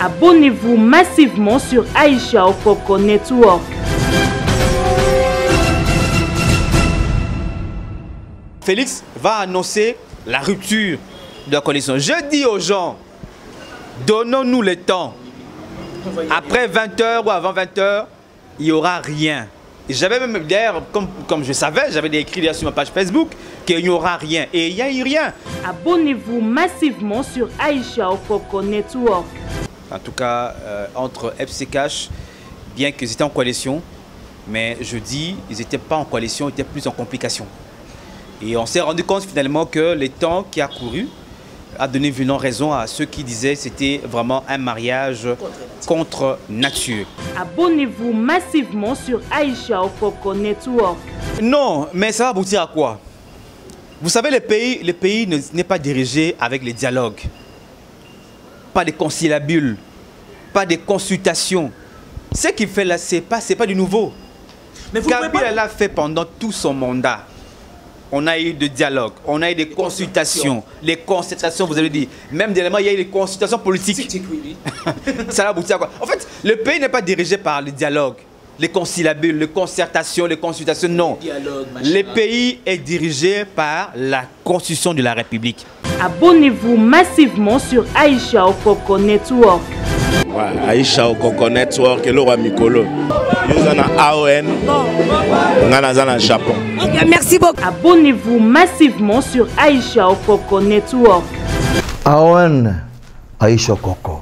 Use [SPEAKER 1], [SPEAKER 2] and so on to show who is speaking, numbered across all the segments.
[SPEAKER 1] Abonnez-vous massivement sur Aïcha Okoko Network.
[SPEAKER 2] Félix va annoncer la rupture de la coalition. Je dis aux gens, donnons-nous le temps. Après 20h ou avant 20h, il n'y aura rien. J'avais même, d'ailleurs, comme je savais, j'avais écrit sur ma page Facebook qu'il n'y aura rien. Et il n'y a eu rien.
[SPEAKER 1] Abonnez-vous massivement sur Aïcha Okoko Network.
[SPEAKER 2] En tout cas, entre FC Cash, bien qu'ils étaient en coalition, mais je dis, ils n'étaient pas en coalition, ils étaient plus en complication. Et on s'est rendu compte finalement que le temps qui a couru a donné raison à ceux qui disaient que c'était vraiment un mariage contre nature.
[SPEAKER 1] Abonnez-vous massivement sur Aïcha Okoko Network.
[SPEAKER 2] Non, mais ça va aboutir à quoi? Vous savez, le pays n'est pas dirigé avec les dialogues. Pas de conciliabules, pas de consultations. Ce qu'il fait là, c'est pas du nouveau. Mais Kabila l'a fait pendant tout son mandat. On a eu des dialogues, on a eu des consultations. Les concertations, vous avez dit. Même dernièrement, il y a eu des consultations politiques. Ça va aboutir à quoi? En fait, le pays n'est pas dirigé par les dialogues, les conciliabules, les concertations, les consultations. Non. Le pays est dirigé par la Constitution de la République.
[SPEAKER 1] Abonnez-vous massivement sur Aïcha Okoko Network.
[SPEAKER 3] Aïcha Okoko Network, le roi Mikolo. Nous sommes à AON, nous sommes au Japon.
[SPEAKER 1] Okay, merci beaucoup. Abonnez-vous massivement sur Aïcha Okoko Network.
[SPEAKER 4] AON, Aïcha Okoko.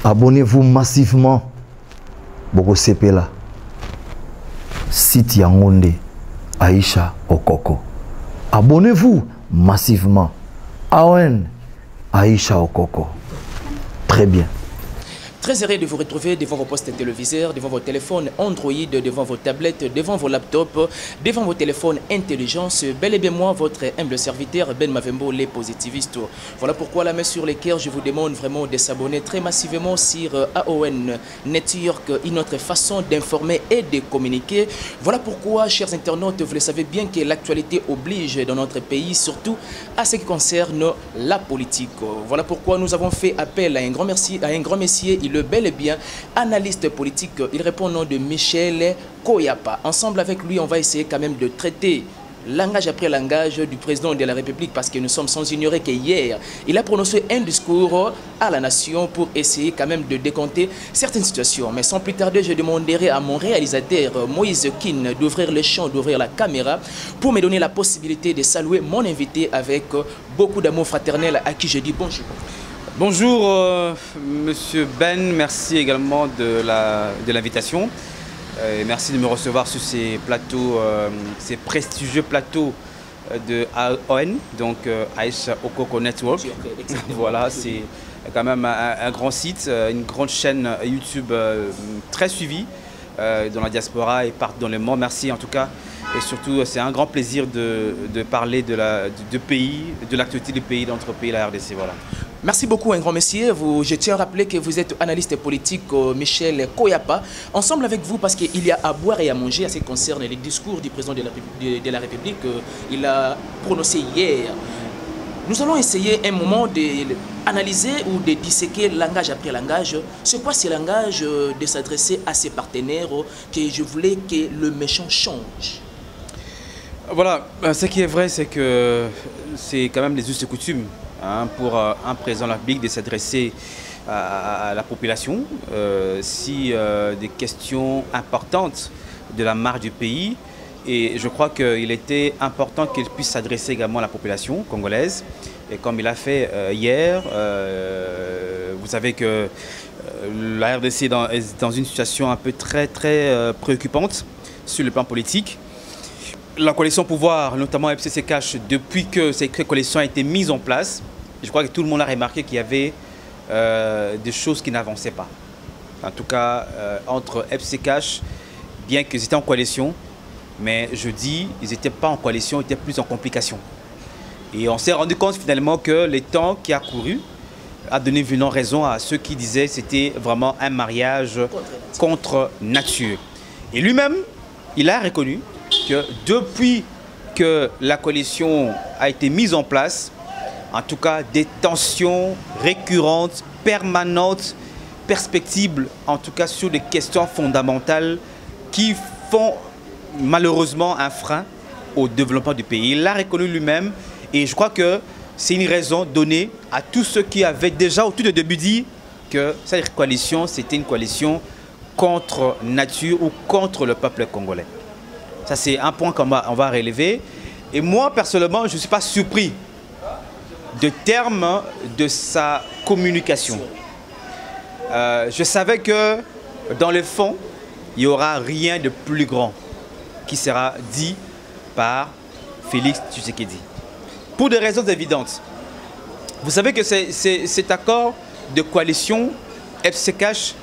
[SPEAKER 4] Abonnez-vous massivement. Boko Sepela. Site Yangonde, Aïcha Okoko. Abonnez-vous massivement. AON, Aïcha Okoko. Très bien.
[SPEAKER 5] Très heureux de vous retrouver devant vos postes téléviseurs, devant vos téléphones Android, devant vos tablettes, devant vos laptops, devant vos téléphones intelligents. Bel et bien moi, votre humble serviteur Ben Mavembo, les positivistes. Voilà pourquoi la main sur les cœurs, je vous demande vraiment de s'abonner très massivement sur AON Network, une autre façon d'informer et de communiquer. Voilà pourquoi, chers internautes, vous le savez bien que l'actualité oblige dans notre pays, surtout à ce qui concerne la politique. Voilà pourquoi nous avons fait appel à un grand messier, il est bel et bien analyste politique. Il répond au nom de Michel Koyapa. Ensemble avec lui, on va essayer quand même de traiter langage après langage du président de la République, parce que nous sommes sans ignorer qu'hier, il a prononcé un discours à la nation pour essayer quand même de décompter certaines situations. Mais sans plus tarder, je demanderai à mon réalisateur Moïse Kin d'ouvrir le champ, d'ouvrir la caméra pour me donner la possibilité de saluer mon invité avec beaucoup d'amour fraternel, à qui je dis bonjour.
[SPEAKER 2] Bonjour Monsieur Ben, merci également de l'invitation. Merci de me recevoir sur ces plateaux, ces prestigieux plateaux de AON, donc Aïcha Okoko Network. Voilà, c'est quand même un grand site, une grande chaîne YouTube très suivie dans la diaspora et partout dans le monde. Merci en tout cas. Et surtout, c'est un grand plaisir de parler du pays, de l'actualité du pays, de notre pays, la RDC. Voilà.
[SPEAKER 5] Merci beaucoup, un grand messieurs. Je tiens à rappeler que vous êtes analyste politique Michel Koyapa. Ensemble avec vous, parce qu'il y a à boire et à manger à ce qui concerne les discours du président de la République. Il a prononcé hier. Nous allons essayer un moment d'analyser ou de disséquer langage après langage. C'est quoi ce langage de s'adresser à ses partenaires que je voulais que le méchant change?
[SPEAKER 2] Voilà, ce qui est vrai, c'est que c'est quand même les us et coutumes. Pour un président de la République de s'adresser à la population si des questions importantes de la marche du pays. Et je crois qu'il était important qu'il puisse s'adresser également à la population congolaise. Et comme il a fait hier, vous savez que la RDC est dans une situation un peu très préoccupante sur le plan politique. La coalition pouvoir, notamment FCC Cash, depuis que cette coalition a été mise en place, je crois que tout le monde a remarqué qu'il y avait des choses qui n'avançaient pas. En tout cas, entre FC Cash, bien qu'ils étaient en coalition, mais je dis, ils n'étaient pas en coalition, ils étaient plus en complication. Et on s'est rendu compte finalement que le temps qui a couru a donné raison à ceux qui disaient que c'était vraiment un mariage contre nature. Et lui-même, il a reconnu que depuis que la coalition a été mise en place, en tout cas des tensions récurrentes, permanentes perspective, en tout cas sur des questions fondamentales qui font malheureusement un frein au développement du pays. Il l'a reconnu lui-même et je crois que c'est une raison donnée à tous ceux qui avaient déjà au tout début dit que cette coalition, c'était une coalition contre nature ou contre le peuple congolais. Ça, c'est un point qu'on va relever. Et moi, personnellement, je ne suis pas surpris de termes de sa communication. Je savais que dans le fond, il n'y aura rien de plus grand qui sera dit par Félix Tshisekedi. Pour des raisons évidentes. Vous savez que cet accord de coalition FCCH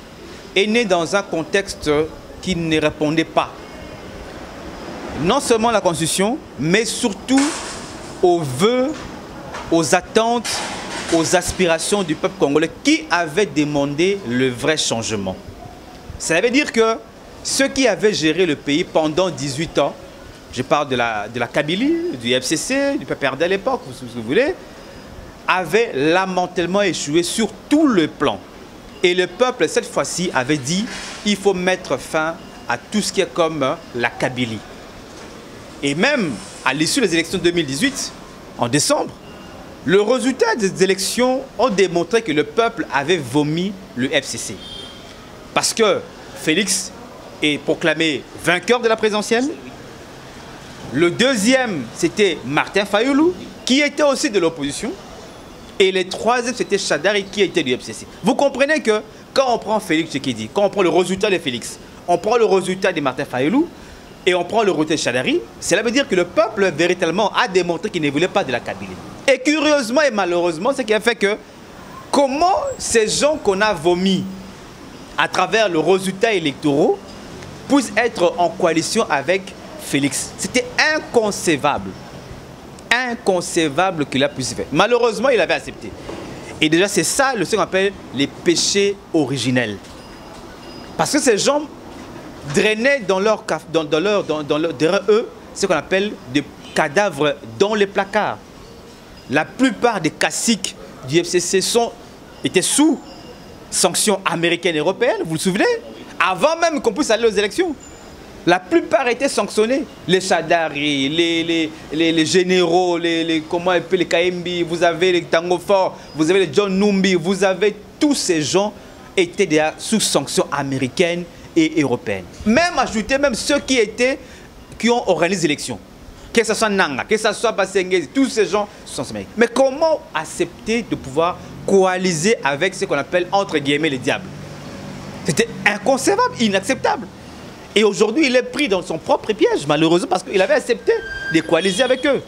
[SPEAKER 2] est né dans un contexte qui ne répondait pas non seulement à la Constitution, mais surtout aux vœux, aux attentes, aux aspirations du peuple congolais qui avait demandé le vrai changement. Ça veut dire que ceux qui avaient géré le pays pendant 18 ans, je parle de la Kabylie, du FCC, du PPRD à l'époque, si vous voulez, avaient lamentablement échoué sur tout le plan. Et le peuple, cette fois-ci, avait dit il faut mettre fin à tout ce qui est comme la Kabylie. Et même à l'issue des élections de 2018, en décembre, le résultat des élections ont démontré que le peuple avait vomi le FCC. Parce que Félix est proclamé vainqueur de la présidentielle. Le deuxième, c'était Martin Fayoulou, qui était aussi de l'opposition. Et le troisième, c'était Chadari, qui était du FCC. Vous comprenez que quand on prend Félix Tshisekedi, quand on prend le résultat de Félix, on prend le résultat de Martin Fayoulou, et on prend le résultat de Chadari, cela veut dire que le peuple, véritablement, a démontré qu'il ne voulait pas de la Kabylie. Et curieusement et malheureusement, ce qui a fait que, comment ces gens qu'on a vomis à travers le résultat électoral puissent être en coalition avec Félix. C'était inconcevable. Inconcevable qu'il a pu se faire. Malheureusement, il avait accepté. Et déjà, c'est ça ce qu'on appelle les péchés originels. Parce que ces gens drainaient derrière eux ce qu'on appelle des cadavres dans les placards. La plupart des caciques du FCC étaient sous sanctions américaines et européennes, vous vous souvenez? Avant même qu'on puisse aller aux élections. La plupart étaient sanctionnés. Les Chadari, les généraux, les KMB, vous avez les Tango Fort, vous avez les John Numbi, vous avez tous ces gens étaient déjà sous sanctions américaines et européennes. Même ajouter même ceux qui ont organisé l'élection. Que ce soit Nanga, que ce soit Bassengezi, tous ces gens sont américains. Mais comment accepter de pouvoir coaliser avec ce qu'on appelle entre guillemets les diables? C'était inconcevable, inacceptable. Et aujourd'hui, il est pris dans son propre piège, malheureusement, parce qu'il avait accepté de coaliser avec eux.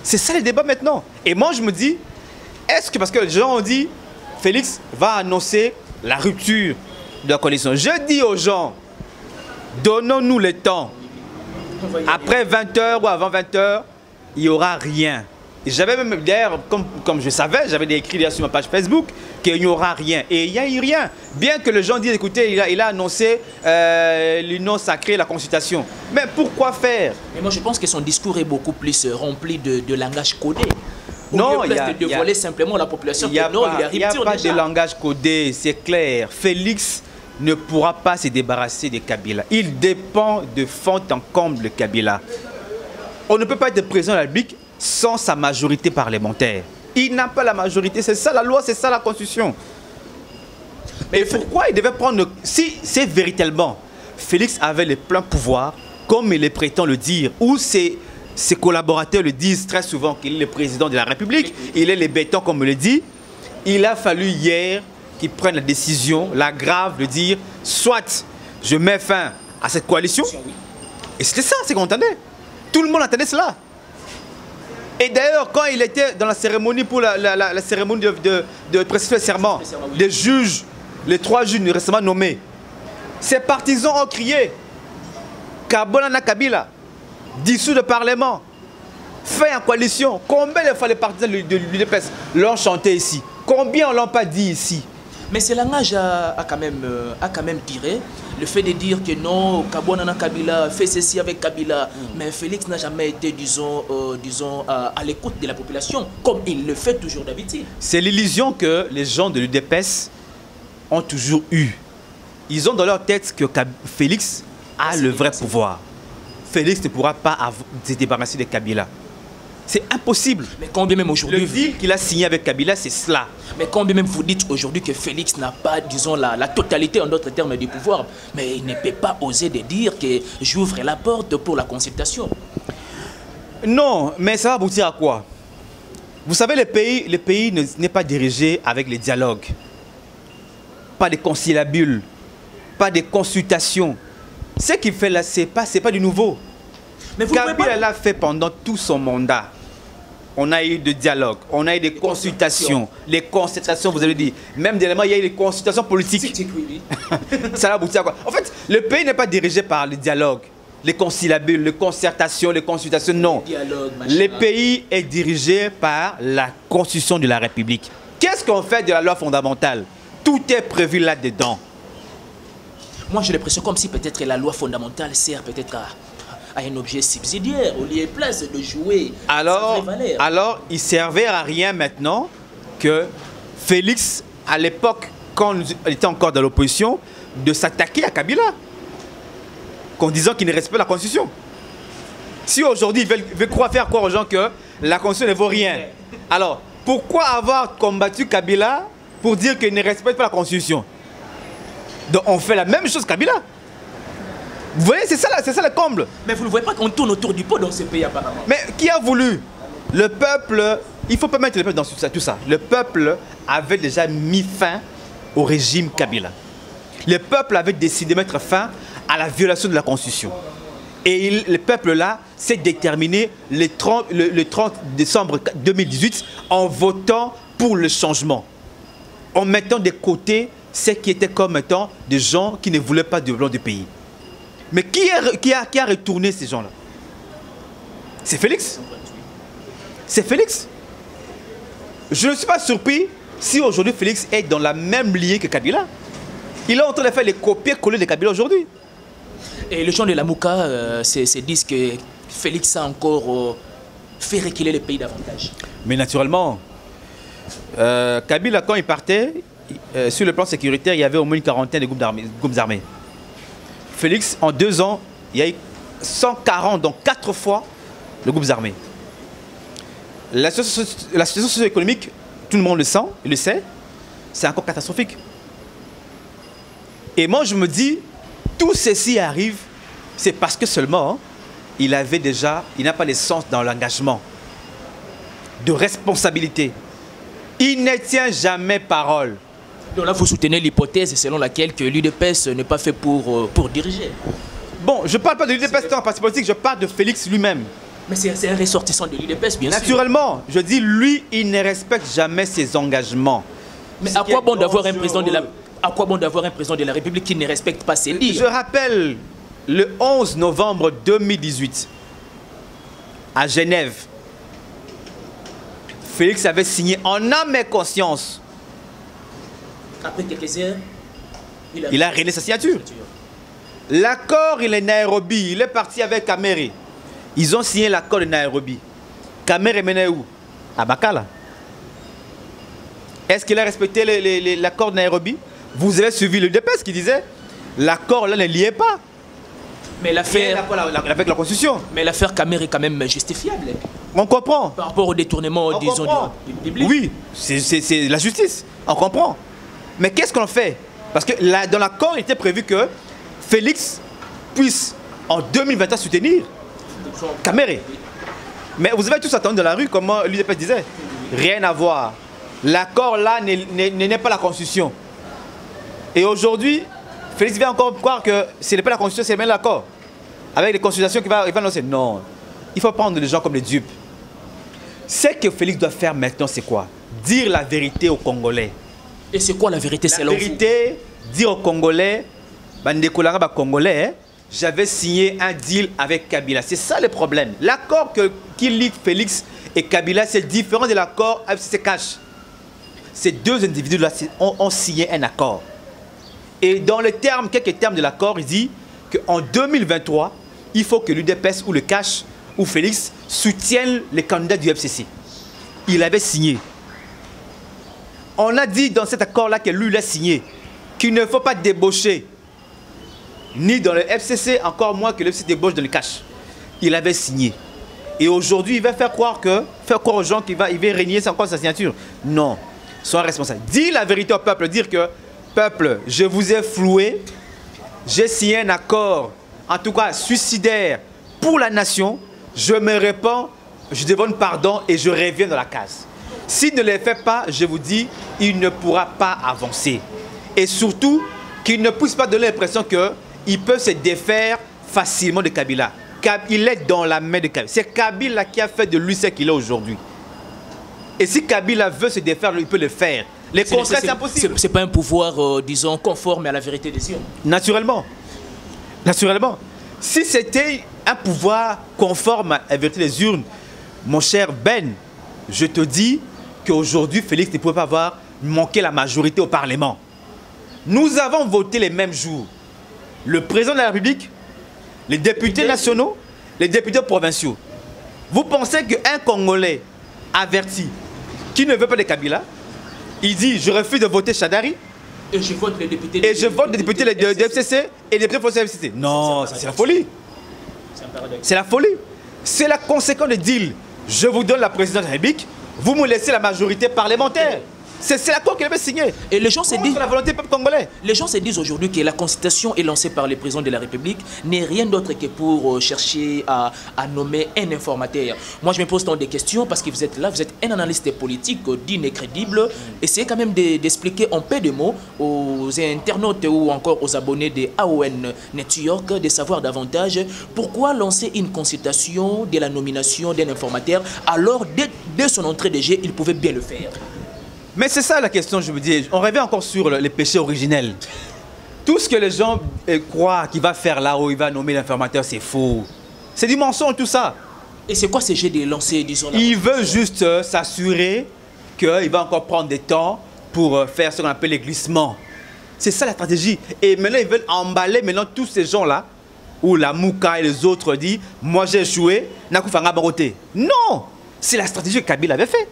[SPEAKER 2] C'est ça le débat maintenant. Et moi, je me dis, est-ce que, parce que les gens ont dit, Félix va annoncer la rupture de la coalition. Je dis aux gens, donnons-nous le temps. Après 20h ou avant 20h, il n'y aura rien. Et j'avais même, d'ailleurs, comme je savais, j'avais écrit sur ma page Facebook qu'il n'y aura rien. Et il n'y a eu rien. Bien que les gens disent, écoutez, il a annoncé l'union sacrée, la consultation. Mais pourquoi faire?
[SPEAKER 5] Mais moi, je pense que son discours est beaucoup plus rempli de langage codé.
[SPEAKER 2] Non, il y a...
[SPEAKER 5] de voiler simplement la population.
[SPEAKER 2] Il n'y a pas de langage codé, c'est clair. Félix ne pourra pas se débarrasser de Kabila. Il dépend de fond en comble de Kabila. On ne peut pas être président de la République sans sa majorité parlementaire. Il n'a pas la majorité, c'est ça la loi, c'est ça la constitution. Mais pourquoi il devait prendre... Si c'est véritablement Félix avait le plein pouvoir, comme il prétend le dire, ou ses collaborateurs le disent très souvent qu'il est le président de la République, il est le béton comme on le dit, il a fallu hier qu'il prenne la décision, la grave, de dire soit je mets fin à cette coalition, et c'était ça, c'est qu'on entendait. Tout le monde entendait cela. Et d'ailleurs, quand il était dans la cérémonie pour la cérémonie de prestation de serment, des juges, les 3 juges récemment nommés, ses partisans ont crié Kabila Kabila, dissous le Parlement, fait en coalition. Combien de fois les partisans de l'UDPS l'ont chanté ici? Combien ne l'ont pas dit ici?
[SPEAKER 5] Mais ce langage a quand même tiré. Le fait de dire que non, Kabila fait ceci avec Kabila, mais Félix n'a jamais été, disons, à l'écoute de la population, comme il le fait toujours d'habitude.
[SPEAKER 2] C'est l'illusion que les gens de l'UDPS ont toujours eu. Ils ont dans leur tête que Félix a le vrai pouvoir. Félix ne pourra pas se débarrasser de Kabila. C'est impossible.
[SPEAKER 5] Mais quand bien même aujourd'hui...
[SPEAKER 2] Le deal qu'il a signé avec Kabila, c'est cela.
[SPEAKER 5] Mais quand bien même vous dites aujourd'hui que Félix n'a pas, disons, la totalité en d'autres termes du pouvoir, mais il ne peut pas oser de dire que j'ouvre la porte pour la consultation.
[SPEAKER 2] Non, mais ça va aboutir à quoi? Vous savez, le pays n'est pas dirigé avec les dialogues. Pas de conciliabules, pas de consultations. Ce qu'il fait là, c'est pas du nouveau. Mais Kabila l'a fait pendant tout son mandat. On a eu des dialogues, on a eu des consultations. Les consultations, vous avez dit. Même dernièrement, il y a eu des consultations politiques. Ça va aboutir à quoi? En fait, le pays n'est pas dirigé par le dialogue, les conciliabules, les concertations, les consultations. Non. Le pays est dirigé par la Constitution de la République. Qu'est-ce qu'on fait de la loi fondamentale? Tout est prévu là-dedans.
[SPEAKER 5] Moi, j'ai l'impression comme si peut-être la loi fondamentale sert peut-être à un objet subsidiaire, au lieu et place de jouer.
[SPEAKER 2] Alors, il servait à rien maintenant que Félix, à l'époque, quand il était encore dans l'opposition, de s'attaquer à Kabila, en disant qu'il ne respecte pas la Constitution. Si aujourd'hui, il veut faire croire aux gens que la Constitution ne vaut rien, alors pourquoi avoir combattu Kabila pour dire qu'il ne respecte pas la Constitution? Donc on fait la même chose Kabila. Vous voyez, c'est ça le comble.
[SPEAKER 5] Mais vous ne voyez pas qu'on tourne autour du pot dans ce pays apparemment.
[SPEAKER 2] Mais qui a voulu? Le peuple, il ne faut pas mettre le peuple dans tout ça. Le peuple avait déjà mis fin au régime Kabila. Le peuple avait décidé de mettre fin à la violation de la Constitution. Et le peuple là s'est déterminé le 30 décembre 2018 en votant pour le changement. En mettant de côté ceux qui étaient comme étant des gens qui ne voulaient pas de développement du pays. Mais qui a retourné ces gens-là? C'est Félix. C'est Félix. Je ne suis pas surpris si aujourd'hui Félix est dans la même lignée que Kabila. Il est en train de faire les copier-coller de Kabila aujourd'hui.
[SPEAKER 5] Et les gens de la Mouka se disent que Félix a encore fait reculer le pays davantage.
[SPEAKER 2] Mais naturellement, Kabila, quand il partait, sur le plan sécuritaire, il y avait au moins une quarantaine de groupes armés. Félix, en 2 ans, il y a eu 140, donc 4 fois, de groupes armés. La situation socio-économique, tout le monde le sent, il le sait, c'est encore catastrophique. Et moi, je me dis, tout ceci arrive, c'est parce que seulement, il n'a pas de sens dans l'engagement, de responsabilité. Il ne tient jamais parole.
[SPEAKER 5] Donc là, vous soutenez l'hypothèse selon laquelle que l'UDPS n'est pas fait pour diriger.
[SPEAKER 2] Bon, je ne parle pas de l'UDPS en parti politique, je parle de Félix lui-même.
[SPEAKER 5] Mais c'est un ressortissant de l'UDPS, bien sûr.
[SPEAKER 2] Naturellement, je dis, lui, il ne respecte jamais ses engagements.
[SPEAKER 5] Mais à quoi bon d'avoir un président de la République qui ne respecte pas ses dires?
[SPEAKER 2] Je rappelle, le 11 novembre 2018, à Genève, Félix avait signé en âme et conscience.
[SPEAKER 5] Après quelques heures,
[SPEAKER 2] il a régné sa signature. L'accord, il est Nairobi. Il est parti avec Kamere. Ils ont signé l'accord de Nairobi. Kamere menait où? À Bakala. Est-ce qu'il a respecté l'accord de Nairobi? Vous avez suivi le DPS qui disait l'accord là ne liait pas.
[SPEAKER 5] Mais l'affaire
[SPEAKER 2] avec la Constitution.
[SPEAKER 5] Mais l'affaire Kamere est quand même justifiable.
[SPEAKER 2] On comprend.
[SPEAKER 5] Par rapport au détournement, disons, du public.
[SPEAKER 2] Oui, c'est la justice. On comprend. Mais qu'est-ce qu'on fait? Parce que là, dans l'accord, il était prévu que Félix puisse en 2021 soutenir Kamere. Mais vous avez tous attendu dans la rue, comme l'UDPS disait. Rien à voir. L'accord là n'est pas la Constitution. Et aujourd'hui, Félix vient encore croire que ce n'est pas la Constitution, c'est même l'accord. Avec les consultations qu'il va annoncer. Non. Il faut prendre les gens comme des dupes. Ce que Félix doit faire maintenant, c'est quoi? Dire la vérité aux Congolais.
[SPEAKER 5] Et c'est quoi la vérité selon vous?
[SPEAKER 2] La vérité, dire aux Congolais, Congolais, j'avais signé un deal avec Kabila. C'est ça le problème. L'accord qui lie Félix et Kabila, c'est différent de l'accord FCC Cash. Ces deux individus-là ont signé un accord. Et dans les termes, quelques termes de l'accord, il dit qu'en 2023, il faut que l'UDPS ou le Cash ou Félix soutiennent les candidats du FCC. Il avait signé. On a dit dans cet accord-là que lui l'a signé. qu'il ne faut pas débaucher, ni dans le FCC, encore moins que le FCC débauche dans le cash. Il avait signé. Et aujourd'hui, il va faire croire aux gens qu'il va régner sans encore sa signature. Non, sois responsable. Dis la vérité au peuple, dire que, peuple, je vous ai floué, j'ai signé un accord, en tout cas suicidaire, pour la nation, je me répands, je demande pardon et je reviens dans la case. S'il ne le fait pas, je vous dis, il ne pourra pas avancer. Et surtout, qu'il ne puisse pas donner l'impression qu'il peut se défaire facilement de Kabila. Il est dans la main de Kabila. C'est Kabila qui a fait de lui ce qu'il est aujourd'hui. Et si Kabila veut se défaire, il peut le faire. Les contrats, c'est impossible.
[SPEAKER 5] Ce n'est pas un pouvoir, disons, conforme à la vérité des urnes.
[SPEAKER 2] Naturellement. Naturellement. Si c'était un pouvoir conforme à la vérité des urnes, mon cher Ben, je te dis qu'aujourd'hui, Félix ne pouvait pas avoir manqué la majorité au Parlement. Nous avons voté les mêmes jours. Le président de la République, les députés nationaux, les députés provinciaux. Vous pensez qu'un Congolais averti, qui ne veut pas de Kabila, il dit « je refuse de voter Chadari »
[SPEAKER 5] et je vote les députés
[SPEAKER 2] de FCC et les députés de FCC. Non, c'est la folie. C'est la folie. C'est la conséquence de deal. Je vous donne la présidence de la République, vous me laissez la majorité parlementaire. C'est l'accord qu'il avait signé.
[SPEAKER 5] Et les gens se disent,
[SPEAKER 2] la volonté du peuple congolais.
[SPEAKER 5] Les gens se disent aujourd'hui que la constitution est lancée par le président de la République n'est rien d'autre que pour chercher à nommer un informateur. Moi, je me pose tant de questions parce que vous êtes là, vous êtes un analyste politique digne et crédible. Essayez quand même d'expliquer en peu de mots aux internautes ou encore aux abonnés de AON Network de savoir davantage pourquoi lancer une consultation de la nomination d'un informateur alors dès son entrée de jeu, il pouvait bien le faire.
[SPEAKER 2] Mais c'est ça la question, je vous dis. On revient encore sur les péchés originels. Tout ce que les gens croient qu'il va faire là où il va nommer l'informateur, c'est faux. C'est du mensonge tout ça.
[SPEAKER 5] Et c'est quoi ce jeu de lancer, disons là?
[SPEAKER 2] Il veut juste s'assurer qu'il va encore prendre des temps pour faire ce qu'on appelle les glissements. C'est ça la stratégie. Et maintenant, ils veulent emballer maintenant tous ces gens-là, où la Mouka et les autres disent « moi j'ai échoué, Nakoufanga Baroté ». Non, c'est la stratégie que Kabila avait fait.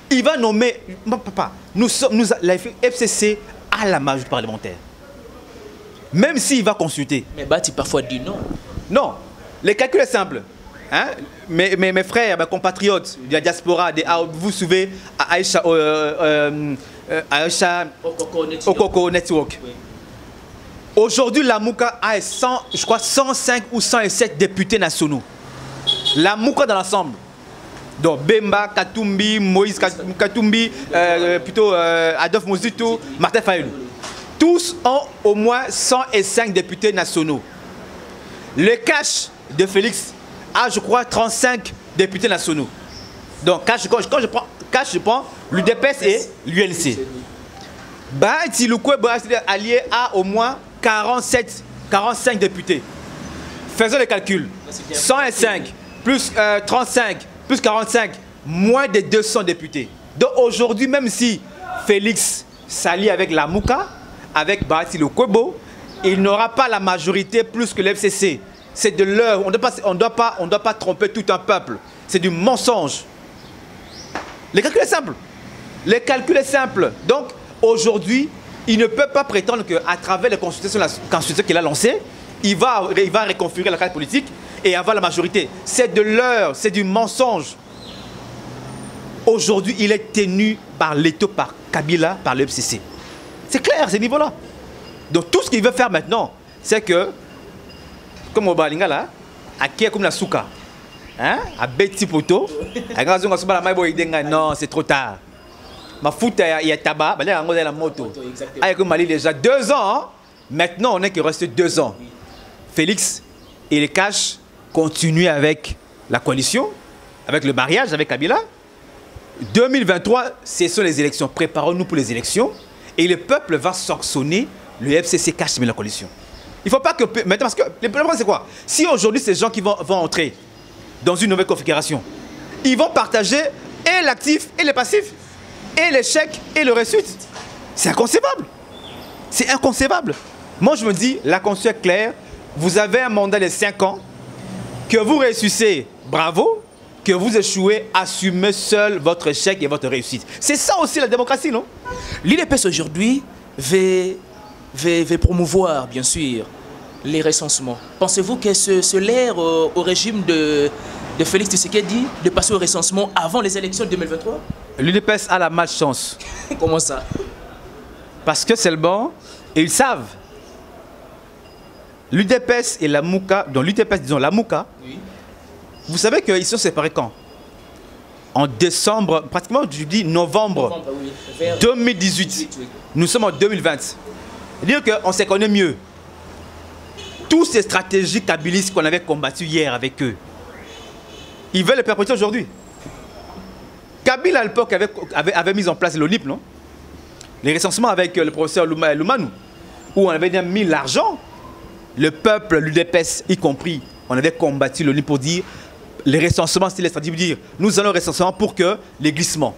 [SPEAKER 2] Il va nommer... Papa, la FCC a la majorité parlementaire. Même s'il va consulter.
[SPEAKER 5] Mais Bati parfois dit non.
[SPEAKER 2] Non. Le calcul est simple. Hein? Mes frères, mes compatriotes de la diaspora, vous vous souvenez, Aïcha Okoko Network. Oui. Aujourd'hui, la Mouka a 105 ou 107 députés nationaux. La Mouka dans l'ensemble. Donc Bemba, Katumbi, Moïse Katumbi, Adolphe Mouzito, Martin Fayulu. Tous ont au moins 105 députés nationaux. Le cash de Félix a, je crois, 35 députés nationaux. Donc quand je prends l'UDPS et l'UNC. Bahati Lukwebo allié a au moins 45 députés. Faisons les calculs. 105 plus 35 plus 45, moins de 200 députés. Donc aujourd'hui, même si Félix s'allie avec la Mouka, avec Bahati Lukwebo, il n'aura pas la majorité plus que l'FCC. C'est de l'heure. On ne doit pas tromper tout un peuple. C'est du mensonge. Le calcul est simple. Le calcul est simple. Donc aujourd'hui, il ne peut pas prétendre qu'à travers les consultations qu'il a lancées, il va reconfigurer la carte politique et avoir la majorité. C'est de l'heure, c'est du mensonge. Aujourd'hui, il est tenu par l'État, par Kabila, par le FCC. C'est clair, ce niveau-là. Donc tout ce qu'il veut faire maintenant, c'est que, comme au Balinga là, à qui est comme la souka, hein, à Betty Poto, non, c'est trop tard. Ma foot, il y a tabac, il y a la moto. Avec Mali déjà 2 ans, hein? Maintenant on est qu'il reste 2 ans. Félix et les Cash continuent avec la coalition, avec le mariage, avec Kabila. 2023, ce sont les élections. Préparons-nous pour les élections. Et le peuple va sanctionner le FCC Cash mais la coalition. Il ne faut pas que... Maintenant, parce que le problème c'est quoi? Si aujourd'hui ces gens qui vont entrer dans une nouvelle configuration, ils vont partager et l'actif et le passif, et les chèques et le réussite. C'est inconcevable. C'est inconcevable. Moi je me dis, la constitution est claire. Vous avez un mandat de 5 ans. Que vous réussissez, bravo. Que vous échouez, assumez seul votre échec et votre réussite. C'est ça aussi la démocratie, non?
[SPEAKER 5] L'UDPS aujourd'hui veut promouvoir, bien sûr, les recensements. Pensez-vous que ce l'air au régime de Félix Tshisekedi de passer au recensement avant les élections de 2023?
[SPEAKER 2] L'UDPS a la malchance.
[SPEAKER 5] Comment ça?
[SPEAKER 2] Parce que c'est le bon, et ils savent. L'UDPS et la Mouka, dans l'UDPS, disons la Mouka, oui. Vous savez qu'ils sont séparés quand? En décembre, pratiquement, je dis novembre oui. 2018. Oui. Nous sommes en 2020. C'est-à-dire qu'on se connaît mieux. Toutes ces stratégies kabylistes qu'on avait combattues hier avec eux, ils veulent les perpétuer aujourd'hui. Kabila à l'époque avait mis en place l'ONIP, non? Les recensements avec le professeur Lumanou, où on avait mis l'argent, le peuple, l'UDPS y compris, on avait combattu l'ONIP pour dire les recensements, c'est les stratégies pour dire nous allons recensement pour que les glissements.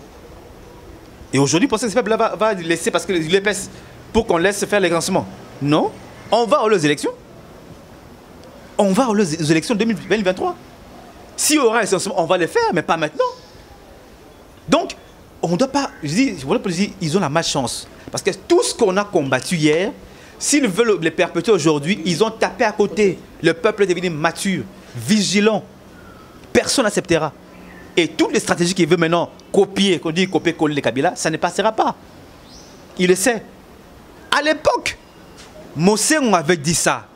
[SPEAKER 2] Et aujourd'hui, pensez que ce peuple-là va laisser parce que l'UDPS, pour qu'on laisse faire les recensements. Non, on va aux élections. On va aux élections 2023. S'il y aura un recensement, on va les faire, mais pas maintenant. Donc, on ne doit pas... Je dis, ils ont la malchance. Parce que tout ce qu'on a combattu hier, s'ils veulent les perpétuer aujourd'hui, ils ont tapé à côté. Le peuple est devenu mature, vigilant. Personne n'acceptera. Et toutes les stratégies qu'il veut maintenant copier, qu'on dit copier-coller les Kabila, ça ne passera pas. Il le sait. À l'époque, Mossé, on avait dit ça.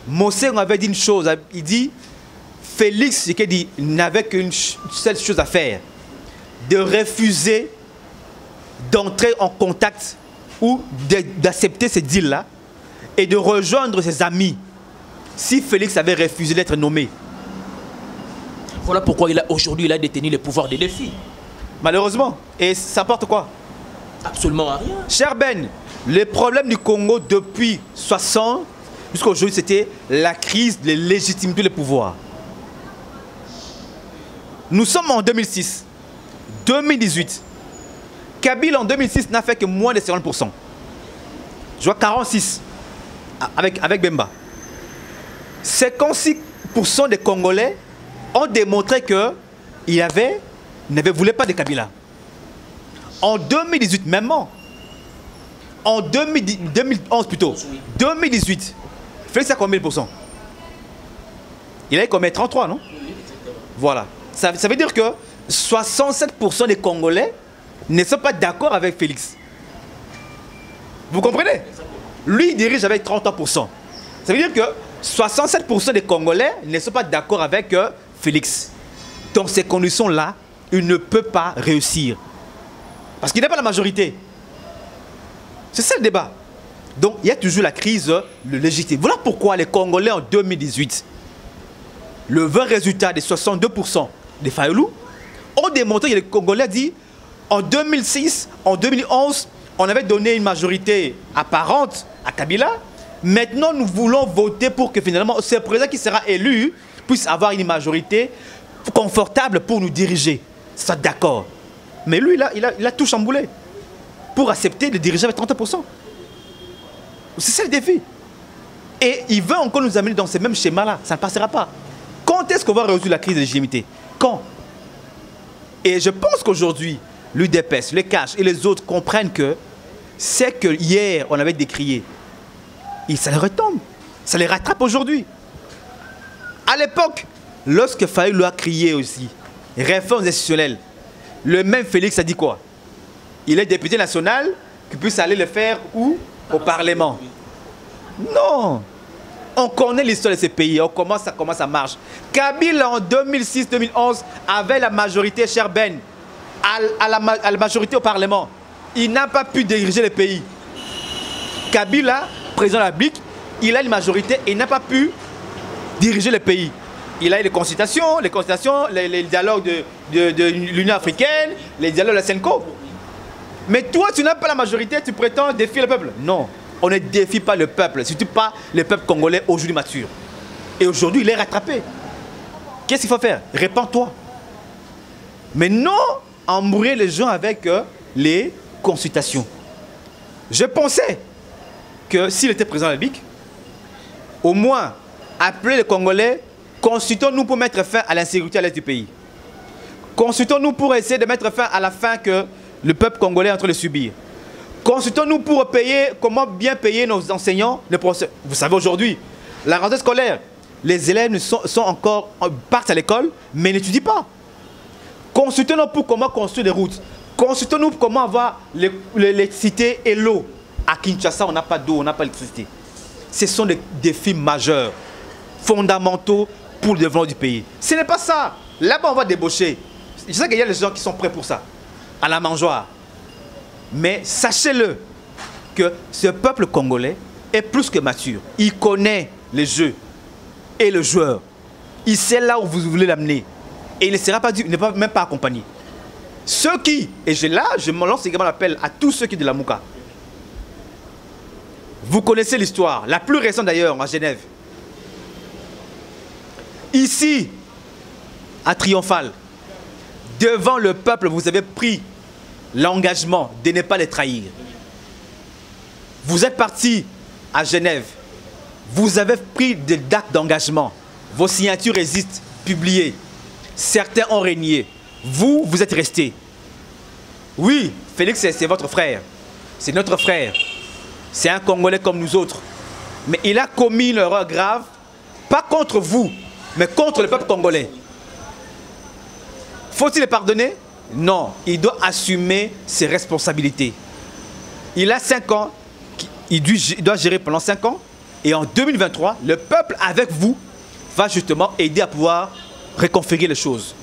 [SPEAKER 2] Mossé, on avait dit une chose. Il dit... Félix Tshisekedi n'avait qu'une seule chose à faire, de refuser d'entrer en contact ou d'accepter ce deal-là et de rejoindre ses amis si Félix avait refusé d'être nommé.
[SPEAKER 5] Voilà pourquoi aujourd'hui il a détenu le pouvoir des défis.
[SPEAKER 2] Malheureusement. Et ça porte quoi?
[SPEAKER 5] Absolument à rien.
[SPEAKER 2] Cher Ben, le problème du Congo depuis 60 jusqu'à aujourd'hui, c'était la crise de légitimité du pouvoir. Nous sommes en 2006, 2018. Kabila en 2006 n'a fait que moins de 50%. Je vois 46 avec Bemba. 56% des Congolais ont démontré qu'ils ne voulaient pas de Kabila. En 2018, même en 2011 plutôt, 2018, Félix a combien de pourcents? Il a eu combien? 33, non? Voilà. Ça veut dire que 67% des Congolais ne sont pas d'accord avec Félix. Vous comprenez? Lui, il dirige avec 33%. Ça veut dire que 67% des Congolais ne sont pas d'accord avec Félix. Dans ces conditions-là, il ne peut pas réussir. Parce qu'il n'a pas la majorité. C'est ça le débat. Donc, il y a toujours la crise de légitimité. Voilà pourquoi les Congolais en 2018, le vrai résultat des 62% des Fayoulou ont démontré que les Congolais disent en 2006, en 2011, on avait donné une majorité apparente à Kabila. Maintenant, nous voulons voter pour que finalement ce président qui sera élu puisse avoir une majorité confortable pour nous diriger. Ça, d'accord. Mais lui, il a tout chamboulé pour accepter de diriger avec 30%. C'est ça le défi. Et il veut encore nous amener dans ce même schéma-là. Ça ne passera pas. Quand est-ce qu'on va résoudre la crise de légitimité? Quand? Et je pense qu'aujourd'hui, l'UDPS, les CACH et les autres comprennent que c'est que hier, on avait décrié. Et ça les retombe. Ça les rattrape aujourd'hui. À l'époque, lorsque Fayoulou a crié aussi, réformes institutionnelles, le même Félix a dit quoi? Il est député national, qu'il puisse aller le faire où? Au Parlement. Non. On connaît l'histoire de ces pays, on commence comment ça marche. Kabila en 2006-2011 avait la majorité, cher Ben, à la majorité au Parlement. Il n'a pas pu diriger le pays. Kabila, président de la République, il a une majorité et il n'a pas pu diriger le pays. Il a eu les consultations, les dialogues de l'Union africaine, les dialogues de la CENCO. Mais toi, tu n'as pas la majorité, tu prétends défier le peuple. Non. On ne défie pas le peuple, surtout pas le peuple congolais aujourd'hui mature. Et aujourd'hui, il est rattrapé. Qu'est-ce qu'il faut faire? Répands-toi. Mais non embrouiller les gens avec les consultations. Je pensais que s'il était président de la République, au moins appeler les Congolais, consultons-nous pour mettre fin à l'insécurité à l'est du pays. Consultons-nous pour essayer de mettre fin à la faim que le peuple congolais est en train de subir. Consultons-nous pour payer, comment bien payer nos enseignants, les professeurs. Vous savez aujourd'hui, la rentrée scolaire, les élèves partent à l'école, mais n'étudient pas. Consultons-nous pour comment construire des routes. Consultons-nous pour comment avoir l'électricité et l'eau. À Kinshasa, on n'a pas d'eau, on n'a pas d'électricité. Ce sont des défis majeurs, fondamentaux pour le développement du pays. Ce n'est pas ça. Là-bas, on va débaucher. Je sais qu'il y a des gens qui sont prêts pour ça, à la mangeoire. Mais sachez-le, que ce peuple congolais est plus que mature. Il connaît les jeux et le joueur. Il sait là où vous voulez l'amener. Et il ne sera pas même pas accompagné. Ceux qui, et je me lance également l'appel à tous ceux qui sont de la Mouka. Vous connaissez l'histoire, la plus récente d'ailleurs, à Genève. Ici, à Triomphal, devant le peuple, vous avez pris l'engagement de ne pas les trahir. Vous êtes parti à Genève. Vous avez pris des dates d'engagement. Vos signatures existent, publiées. Certains ont régné. Vous, vous êtes restés. Oui, Félix, c'est votre frère. C'est notre frère. C'est un Congolais comme nous autres. Mais il a commis une erreur grave, pas contre vous, mais contre le peuple congolais. Faut-il le pardonner? Non, il doit assumer ses responsabilités. Il a 5 ans, il doit gérer pendant 5 ans. Et en 2023, le peuple avec vous va justement aider à pouvoir reconfigurer les choses.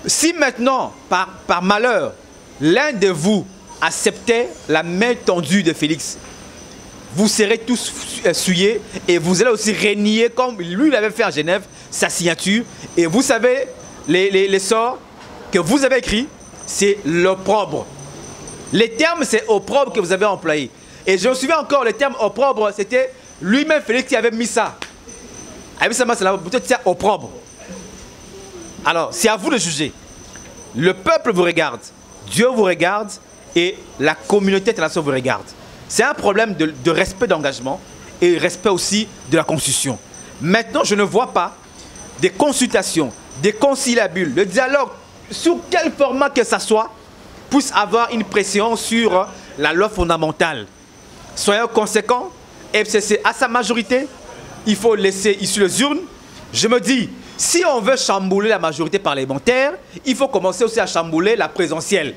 [SPEAKER 2] Si maintenant, par malheur, l'un de vous acceptait la main tendue de Félix, vous serez tous souillés et vous allez aussi renier, comme lui l'avait fait à Genève, sa signature. Et vous savez, les sorts que vous avez écrits, c'est l'opprobre. Les termes, c'est opprobre que vous avez employé. Et je me souviens encore, le terme opprobre, c'était lui-même Félix qui avait mis ça. Peut-être c'est opprobre. Alors, c'est à vous de juger. Le peuple vous regarde, Dieu vous regarde et la communauté internationale vous regarde. C'est un problème de respect d'engagement et respect aussi de la Constitution. Maintenant, je ne vois pas des consultations, des conciliabules, le dialogue, sous quel format que ça soit, puisse avoir une pression sur la loi fondamentale. Soyons conséquents, FCC a sa majorité, il faut laisser issu les urnes. Je me dis, si on veut chambouler la majorité parlementaire, il faut commencer aussi à chambouler la présidentielle.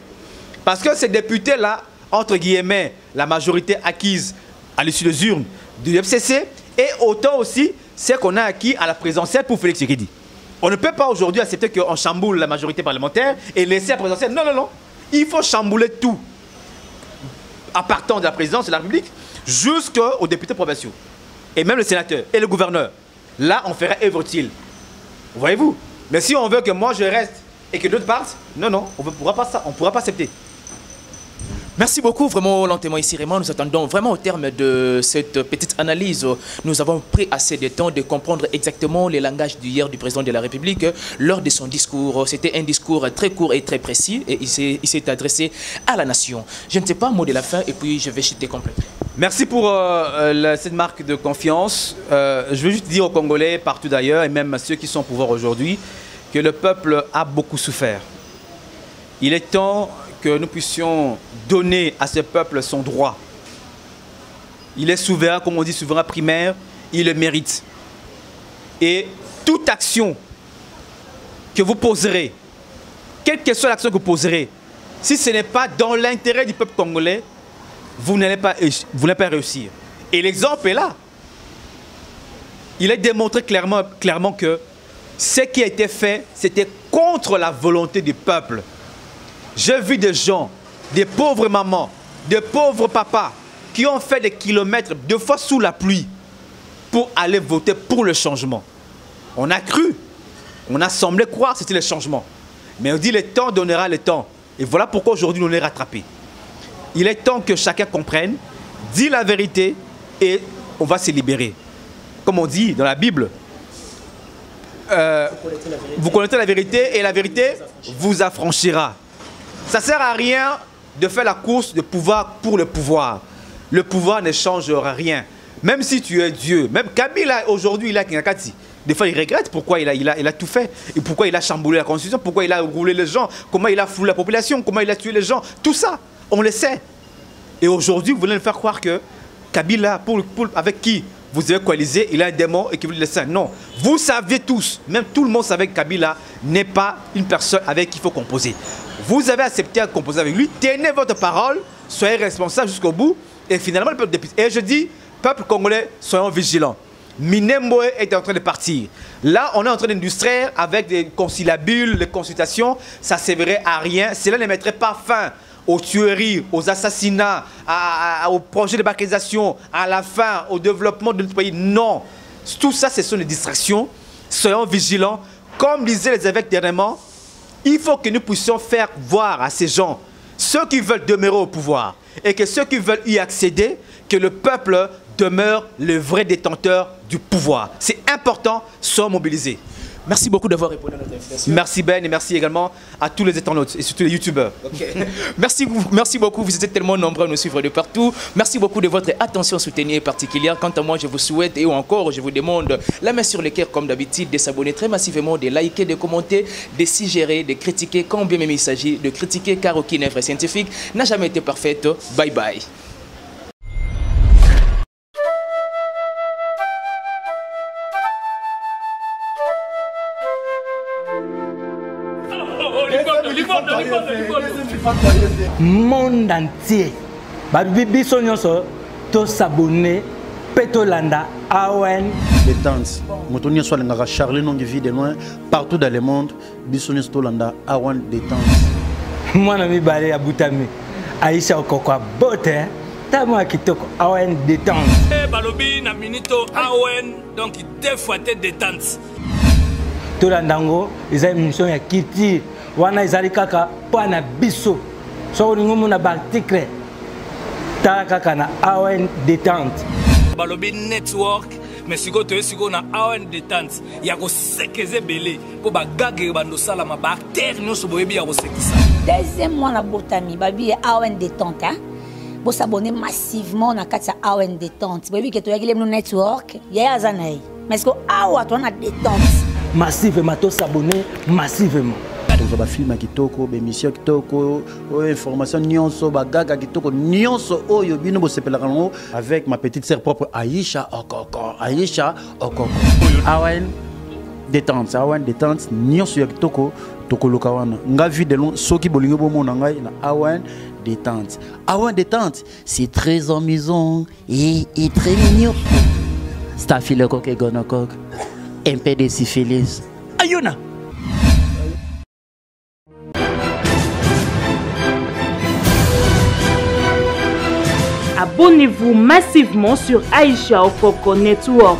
[SPEAKER 2] Parce que ces députés-là, entre guillemets, la majorité acquise à l'issue des urnes du FCC, et autant aussi ce qu'on a acquis à la présidentielle pour Félix Tshisekedi. On ne peut pas aujourd'hui accepter qu'on chamboule la majorité parlementaire et laisser la présidentielle. Non, non, non. Il faut chambouler tout. À partant de la présidence de la République jusqu'aux députés provinciaux. Et même le sénateur et le gouverneur. Là, on ferait œuvre utile. Voyez-vous? Mais si on veut que moi je reste et que d'autres partent, non, non, on ne pourra pas ça, on ne pourra pas accepter.
[SPEAKER 5] Merci beaucoup, vraiment lentement ici Raymond. Nous attendons vraiment au terme de cette petite analyse. Nous avons pris assez de temps de comprendre exactement le langage d'hier du président de la République lors de son discours. C'était un discours très court et très précis et il s'est adressé à la nation. Je ne sais pas, mot de la fin et puis je vais chuter complètement.
[SPEAKER 2] Merci pour cette marque de confiance. Je veux juste dire aux Congolais partout d'ailleurs et même à ceux qui sont au pouvoir aujourd'hui que le peuple a beaucoup souffert. Il est temps que nous puissions donner à ce peuple son droit. Il est souverain, comme on dit, souverain primaire, il le mérite. Et toute action que vous poserez, quelle que soit l'action que vous poserez, si ce n'est pas dans l'intérêt du peuple congolais, vous n'allez pas réussir. Et l'exemple est là. Il est démontré clairement que ce qui a été fait, c'était contre la volonté du peuple. J'ai vu des gens, des pauvres mamans, des pauvres papas qui ont fait des kilomètres, 2 fois sous la pluie, pour aller voter pour le changement. On a cru, on a semblé croire que c'était le changement. Mais on dit le temps donnera le temps. Et voilà pourquoi aujourd'hui on est rattrapé. Il est temps que chacun comprenne, dit la vérité et on va se libérer. Comme on dit dans la Bible, vous connaissez la vérité et la vérité vous affranchira. Ça ne sert à rien de faire la course de pouvoir pour le pouvoir. Le pouvoir ne changera rien. Même si tu es Dieu, même Kabila aujourd'hui, il a Kinyakati. Des fois, il regrette pourquoi il a tout fait. Et pourquoi il a chamboulé la Constitution, pourquoi il a roulé les gens, comment il a foulé la population, comment il a tué les gens. Tout ça, on le sait. Et aujourd'hui, vous voulez nous faire croire que Kabila, avec qui vous avez coalisé, il a un démon et qu'il vous le laisse. Non, vous savez tous, même tout le monde savait que Kabila n'est pas une personne avec qui il faut composer. Vous avez accepté à composer avec lui, tenez votre parole, soyez responsable jusqu'au bout, et finalement le peuple député. Et je dis, peuple congolais, soyons vigilants. Minemboe est en train de partir. Là, on est en train d'industrier avec des conciliabules, des consultations, ça ne servirait à rien. Cela ne mettrait pas fin aux tueries, aux assassinats, aux projets de balkanisation, à la fin, au développement de notre pays. Non. Tout ça, ce sont des distractions. Soyons vigilants. Comme disaient les évêques dernièrement, il faut que nous puissions faire voir à ces gens, ceux qui veulent demeurer au pouvoir, et que ceux qui veulent y accéder, que le peuple demeure le vrai détenteur du pouvoir. C'est important, soyons mobilisés.
[SPEAKER 5] Merci beaucoup d'avoir répondu à notre invitation.
[SPEAKER 2] Merci Ben et merci également à tous les internautes et surtout les youtubeurs.
[SPEAKER 5] Okay. Merci beaucoup, vous êtes tellement nombreux à nous suivre de partout. Merci beaucoup de votre attention soutenue et particulière. Quant à moi, je vous souhaite et encore, je vous demande la main sur le cœur comme d'habitude, de s'abonner très massivement, de liker, de commenter, de suggérer, de critiquer quand bien même il s'agit de critiquer car aucune œuvre scientifique n'a jamais été parfaite. Bye bye.
[SPEAKER 6] Monde entier biso nyonso to s'abonner petolanda AON
[SPEAKER 7] détente moto nyonso alingaka Charlie non vie de loin partout dans le monde biso nyonso tolanda AON détente
[SPEAKER 6] mwana mibale ya butami Aïcha Okoko bote tamo kitoko AON détente
[SPEAKER 8] balobi na minito AON donc deux fois détente
[SPEAKER 6] tolandango eza émission ya kiti wana ezali kaka pana biso so ningumu na article ta kaka na AON détente
[SPEAKER 8] balobi network mais siko to siko na AON détente ya ko sekeze belé po bagage bando sala ma bactéries nyonso boyebi ya ko sekisa
[SPEAKER 9] deuxième mois na botami babi AON détente hein bo s'abonner massivement na kati AON détente boyebi ke to yakile no network ya azanai mais siko awa to na détente
[SPEAKER 6] massivement to s'abonner massivement
[SPEAKER 7] ba film kitoko be émission kitoko information nyonso bagaga kitoko nyonso oyo bino bo sepela kango avec ma petite sœur propre Aïcha Okoko AON détente nyonso ya kitoko tokoloka wana nga vie de long soki bolingo bomona ngai na AON détente c'est très amusant et très mignon Staphylocoque et gonocoque un peu de syphilis ayona.
[SPEAKER 1] Abonnez-vous massivement sur Aïcha Okoko Network.